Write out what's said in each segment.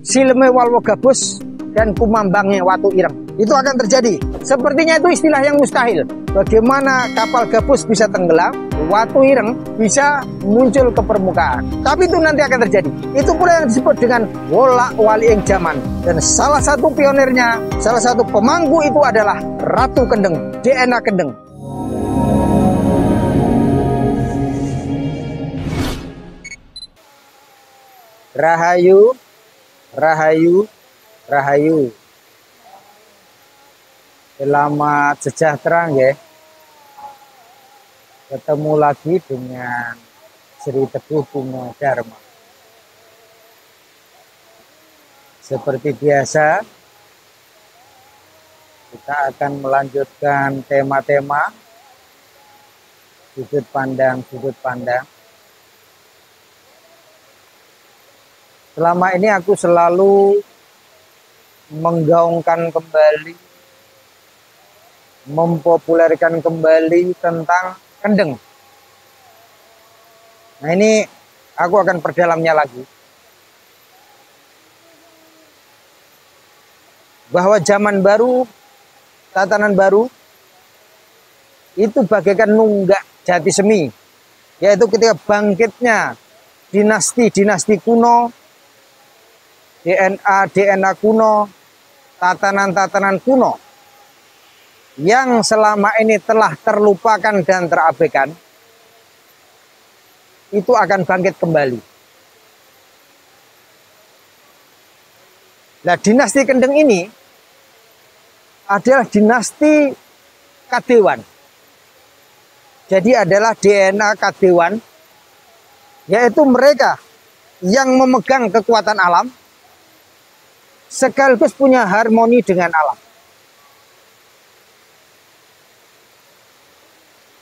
sileme walwo gabus dan kumambangnya watu ireng. Itu akan terjadi. Sepertinya itu istilah yang mustahil. Bagaimana kapal gabus bisa tenggelam, watu ireng bisa muncul ke permukaan. Tapi itu nanti akan terjadi. Itu pula yang disebut dengan wolak waliing zaman. Dan salah satu pionirnya, salah satu pemangku itu adalah Ratu Kendeng, DNA Kendeng. Rahayu, rahayu, rahayu. Selamat sejahtera nggih. Ketemu lagi dengan Sri Teguh Pumo Dharma. Seperti biasa, kita akan melanjutkan tema-tema sudut pandang-sudut pandang. Selama ini aku selalu menggaungkan kembali, mempopulerkan kembali tentang kendeng. Nah, ini aku akan perdalamnya lagi. Bahwa zaman baru, tatanan baru, itu bagaikan nunggak jati semi. Yaitu ketika bangkitnya dinasti-dinasti kuno, DNA kuno, tatanan-tatanan kuno yang selama ini telah terlupakan dan terabaikan, itu akan bangkit kembali. Nah, dinasti Kendeng ini adalah dinasti Kadewan. Jadi adalah DNA Kadewan, yaitu mereka yang memegang kekuatan alam, sekaligus punya harmoni dengan alam.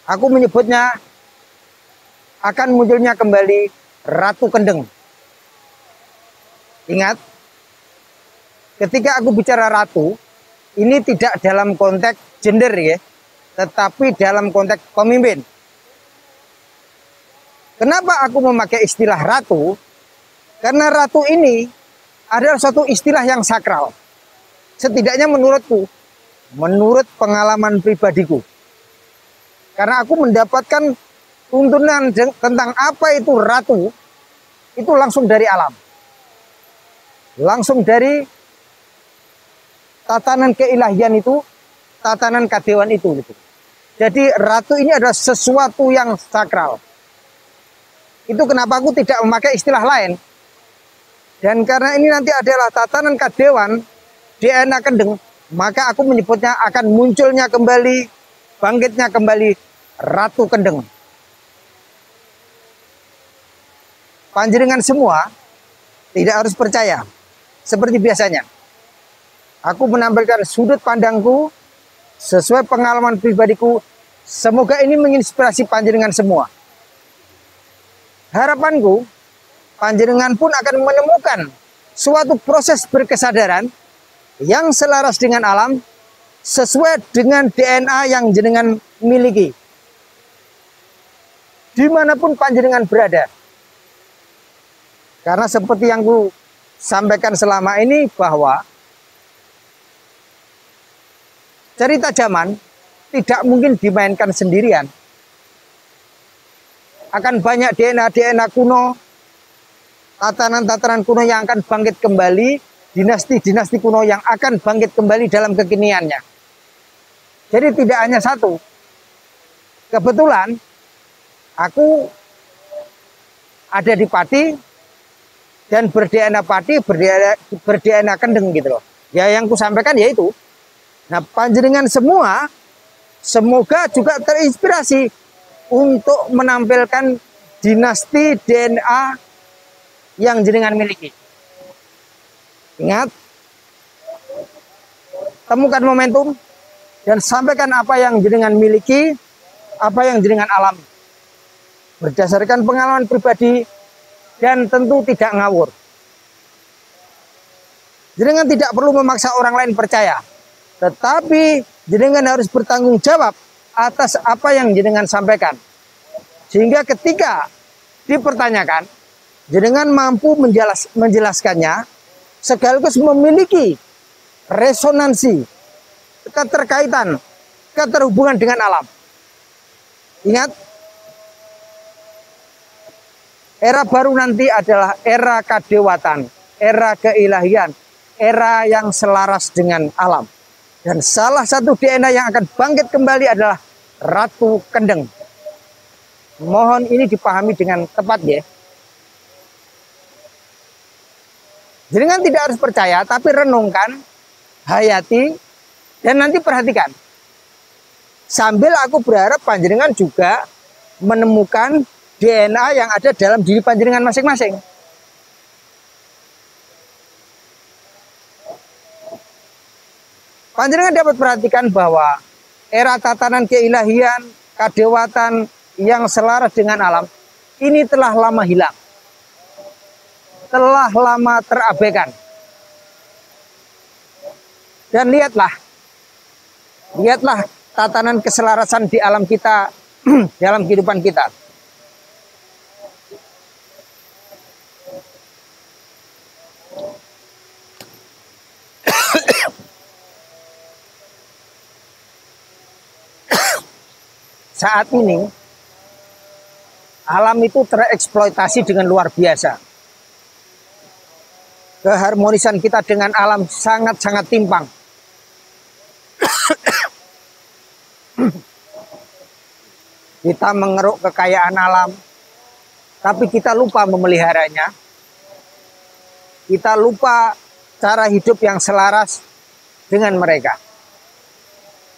Aku menyebutnya akan munculnya kembali Ratu Kendeng. Ingat, ketika aku bicara ratu, ini tidak dalam konteks gender ya, tetapi dalam konteks pemimpin. Kenapa aku memakai istilah ratu? Karena ratu ini adalah suatu istilah yang sakral. Setidaknya menurutku, menurut pengalaman pribadiku. Karena aku mendapatkan tuntunan tentang apa itu ratu, itu langsung dari alam. Langsung dari tatanan keilahian itu, tatanan kadewan itu. Gitu. Jadi ratu ini adalah sesuatu yang sakral. Itu kenapa aku tidak memakai istilah lain. Dan karena ini nanti adalah tatanan kadewan, DNA Kendeng, maka aku menyebutnya akan munculnya kembali, bangkitnya kembali Ratu Kendeng. Panjenengan semua tidak harus percaya seperti biasanya. Aku menampilkan sudut pandangku sesuai pengalaman pribadiku. Semoga ini menginspirasi panjenengan semua. Harapanku, panjenengan pun akan menemukan suatu proses berkesadaran yang selaras dengan alam, sesuai dengan DNA yang jenengan miliki. Dimanapun panjenengan berada. Karena seperti yang ku sampaikan selama ini bahwa cerita zaman tidak mungkin dimainkan sendirian. Akan banyak DNA kuno, tatanan-tatanan kuno yang akan bangkit kembali, dinasti-dinasti kuno yang akan bangkit kembali dalam kekiniannya. Jadi tidak hanya satu. Kebetulan aku ada di Pati dan ber-DNA Pati, ber-DNA Kendeng gitu loh. Ya yang ku sampaikan yaitu, nah panjenengan semua semoga juga terinspirasi untuk menampilkan dinasti DNA yang jenengan miliki. Ingat, temukan momentum dan sampaikan apa yang jenengan miliki, apa yang jenengan alami. Berdasarkan pengalaman pribadi dan tentu tidak ngawur. Jenengan tidak perlu memaksa orang lain percaya, tetapi jenengan harus bertanggung jawab atas apa yang jenengan sampaikan. Sehingga ketika dipertanyakan, jenengan mampu menjelaskannya sekaligus memiliki resonansi, keterkaitan, keterhubungan dengan alam. Ingat, era baru nanti adalah era kadewatan, era keilahian, era yang selaras dengan alam. Dan salah satu DNA yang akan bangkit kembali adalah Ratu Kendeng. Mohon ini dipahami dengan tepat ya. Jangan tidak harus percaya, tapi renungkan, hayati, dan nanti perhatikan. Sambil aku berharap panjenengan juga menemukan DNA yang ada dalam diri panjenengan masing-masing. Panjenengan dapat perhatikan bahwa era tatanan keilahian, kadewatan yang selaras dengan alam ini telah lama hilang, telah lama terabaikan. Dan lihatlah tatanan keselarasan di alam kita, dalam kehidupan kita. Saat ini alam itu tereksploitasi dengan luar biasa. Keharmonisan kita dengan alam sangat-sangat timpang. Kita mengeruk kekayaan alam, tapi kita lupa memeliharanya. Kita lupa cara hidup yang selaras dengan mereka.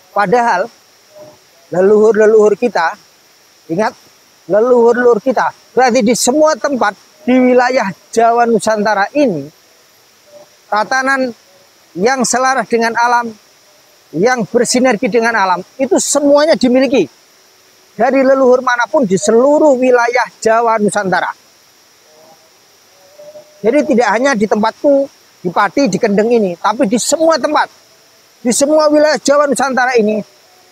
Padahal leluhur-leluhur kita, ingat, leluhur-leluhur kita, berarti di semua tempat di wilayah Jawa Nusantara ini, tatanan yang selaras dengan alam, yang bersinergi dengan alam, itu semuanya dimiliki dari leluhur manapun di seluruh wilayah Jawa Nusantara. Jadi tidak hanya di tempatku, di Pati, di Kendeng ini, tapi di semua tempat, di semua wilayah Jawa Nusantara ini,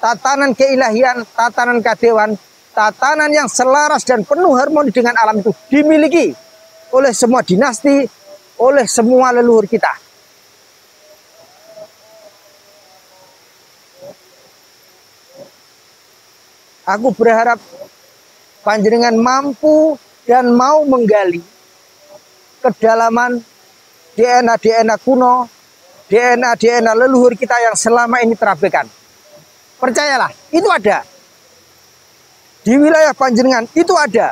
tatanan keilahian, tatanan kadewan, tatanan yang selaras dan penuh harmoni dengan alam itu dimiliki oleh semua dinasti, oleh semua leluhur kita. Aku berharap panjenengan mampu dan mau menggali kedalaman DNA kuno, DNA leluhur kita yang selama ini terabaikan. Percayalah, itu ada. Di wilayah panjenengan itu ada.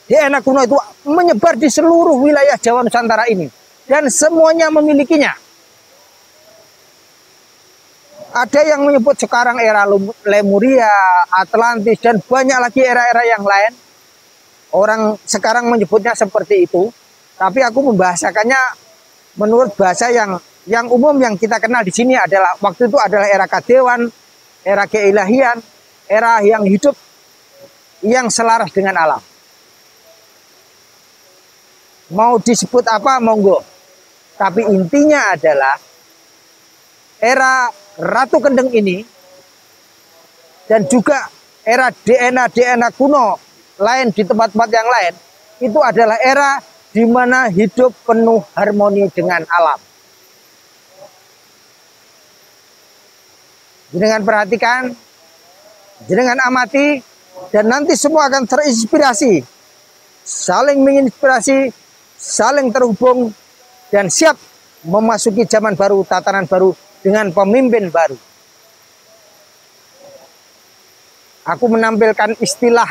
DNA kuno itu menyebar di seluruh wilayah Jawa Nusantara ini. Dan semuanya memilikinya. Ada yang menyebut sekarang era Lemuria, Atlantis, dan banyak lagi era-era yang lain. Orang sekarang menyebutnya seperti itu. Tapi aku membahasakannya menurut bahasa yang umum yang kita kenal di sini adalah waktu itu adalah era kadewan, era keilahian, era yang hidup yang selaras dengan alam. Mau disebut apa monggo. Tapi intinya adalah era Ratu Kendeng ini dan juga era DNA kuno lain di tempat-tempat yang lain itu adalah era di mana hidup penuh harmoni dengan alam. Jenengan perhatikan, jenengan amati, dan nanti semua akan terinspirasi, saling menginspirasi, saling terhubung, dan siap memasuki zaman baru, tatanan baru, dengan pemimpin baru. Aku menampilkan istilah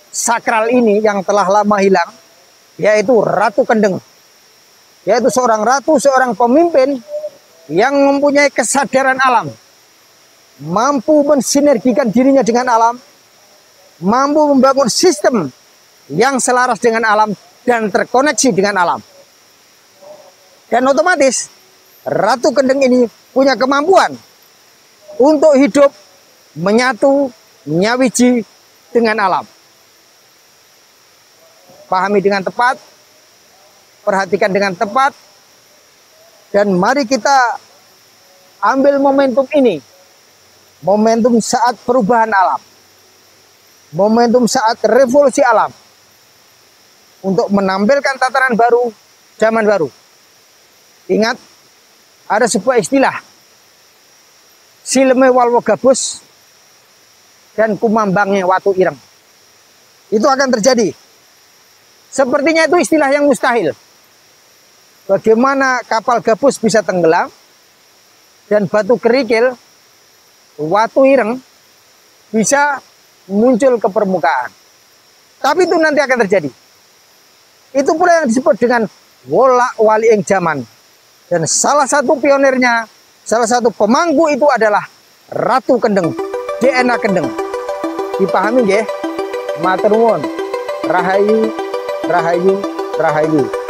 sakral ini yang telah lama hilang, yaitu Ratu Kendeng. Yaitu seorang ratu, seorang pemimpin yang mempunyai kesadaran alam, mampu mensinergikan dirinya dengan alam, mampu membangun sistem yang selaras dengan alam dan terkoneksi dengan alam. Dan otomatis Ratu Kendeng ini punya kemampuan untuk hidup menyatu, nyawiji dengan alam. Pahami dengan tepat, perhatikan dengan tepat, dan mari kita ambil momentum ini. Momentum saat perubahan alam. Momentum saat revolusi alam. Untuk menampilkan tatanan baru, zaman baru. Ingat, ada sebuah istilah, sileme walwo gabus dan kumambangnya watu ireng. Itu akan terjadi. Sepertinya itu istilah yang mustahil. Bagaimana kapal gabus bisa tenggelam dan batu kerikil, watu ireng bisa muncul ke permukaan. Tapi itu nanti akan terjadi. Itu pula yang disebut dengan wolak wali ing zaman. Dan salah satu pionirnya, salah satu pemangku itu adalah Ratu Kendeng, DNA Kendeng. Dipahami nggih? Matur nuwun. Rahayu, rahayu, rahayu.